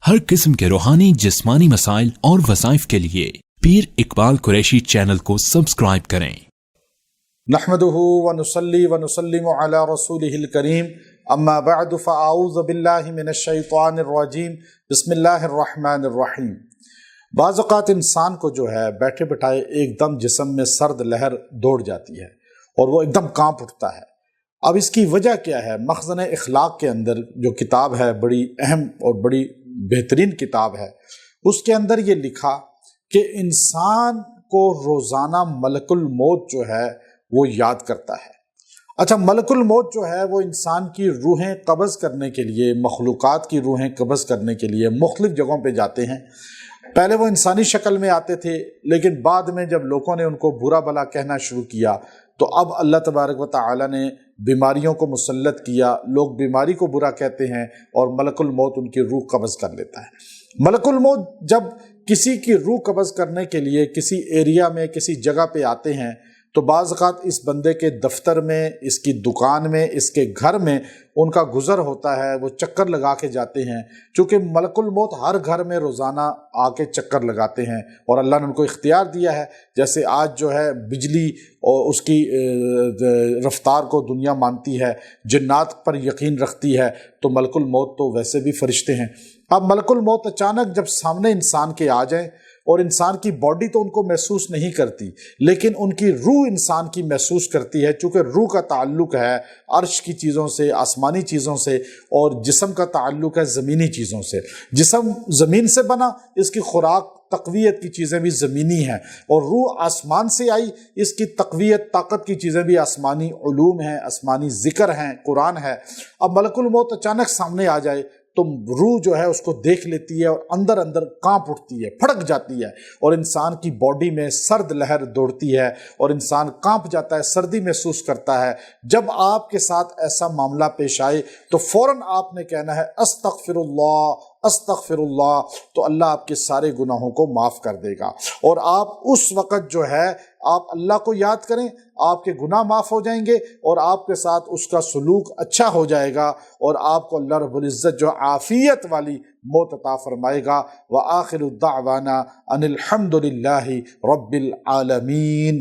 ہر قسم کے روحانی جسمانی مسائل اور وظائف کے لیے پیر اقبال قریشی چینل کو سبسکرائب کریں۔ نحمده ونصلي ونسلم على رسوله الكريم اما بعد فاعوذ باللہ من الشیطان الرجیم بسم اللہ الرحمن الرحیم۔ بعض اوقات انسان کو جو ہے بیٹھے بٹھائے ایک دم جسم میں سرد لہر دوڑ جاتی ہے اور وہ ایک دم کانپ اٹھتا ہے۔ اب اس کی وجہ کیا ہے؟ مخزن اخلاق کے اندر جو کتاب ہے، بڑی اہم اور بڑی بہترین کتاب ہے، اس کے اندر یہ لکھا کہ انسان کو روزانہ ملک الموت جو ہے وہ یاد کرتا ہے۔ اچھا، ملک الموت جو ہے وہ انسان کی روحیں قبض کرنے کے لیے، مخلوقات کی روحیں قبض کرنے کے لیے مختلف جگہوں پہ جاتے ہیں۔ پہلے وہ انسانی شکل میں آتے تھے، لیکن بعد میں جب لوگوں نے ان کو برا بھلا کہنا شروع کیا تو اب اللہ تبارک و تعالی نے بیماریوں کو مسلط کیا، لوگ بیماری کو برا کہتے ہیں اور ملک الموت ان کی روح قبض کر لیتا ہے۔ ملک الموت جب کسی کی روح قبض کرنے کے لیے کسی ایریا میں، کسی جگہ پہ آتے ہیں تو بعض اوقات اس بندے کے دفتر میں، اس کی دکان میں، اس کے گھر میں ان کا گزر ہوتا ہے، وہ چکر لگا کے جاتے ہیں، چونکہ ملک الموت ہر گھر میں روزانہ آ کے چکر لگاتے ہیں اور اللہ نے ان کو اختیار دیا ہے۔ جیسے آج جو ہے بجلی اور اس کی رفتار کو دنیا مانتی ہے، جنات پر یقین رکھتی ہے، تو ملک الموت تو ویسے بھی فرشتے ہیں۔ اب ملک الموت اچانک جب سامنے انسان کے آ جائیں اور انسان کی باڈی تو ان کو محسوس نہیں کرتی، لیکن ان کی روح انسان کی محسوس کرتی ہے، چونکہ روح کا تعلق ہے عرش کی چیزوں سے، آسمانی چیزوں سے، اور جسم کا تعلق ہے زمینی چیزوں سے۔ جسم زمین سے بنا، اس کی خوراک تقویت کی چیزیں بھی زمینی ہیں، اور روح آسمان سے آئی، اس کی تقویت طاقت کی چیزیں بھی آسمانی علوم ہیں، آسمانی ذکر ہیں، قرآن ہے۔ اب ملک الموت اچانک سامنے آ جائے تو روح جو ہے اس کو دیکھ لیتی ہے اور اندر اندر کانپ اٹھتی ہے، پھڑک جاتی ہے، اور انسان کی باڈی میں سرد لہر دوڑتی ہے اور انسان کانپ جاتا ہے، سردی محسوس کرتا ہے۔ جب آپ کے ساتھ ایسا معاملہ پیش آئے تو فوراً آپ نے کہنا ہے استغفر اللہ استغفر اللہ، تو اللہ آپ کے سارے گناہوں کو معاف کر دے گا، اور آپ اس وقت جو ہے آپ اللہ کو یاد کریں، آپ کے گناہ معاف ہو جائیں گے اور آپ کے ساتھ اس کا سلوک اچھا ہو جائے گا، اور آپ کو اللہ رب العزت جو عافیت والی موت عطا فرمائے گا۔ وآخر الدعوانا ان الحمد للہ رب العالمین۔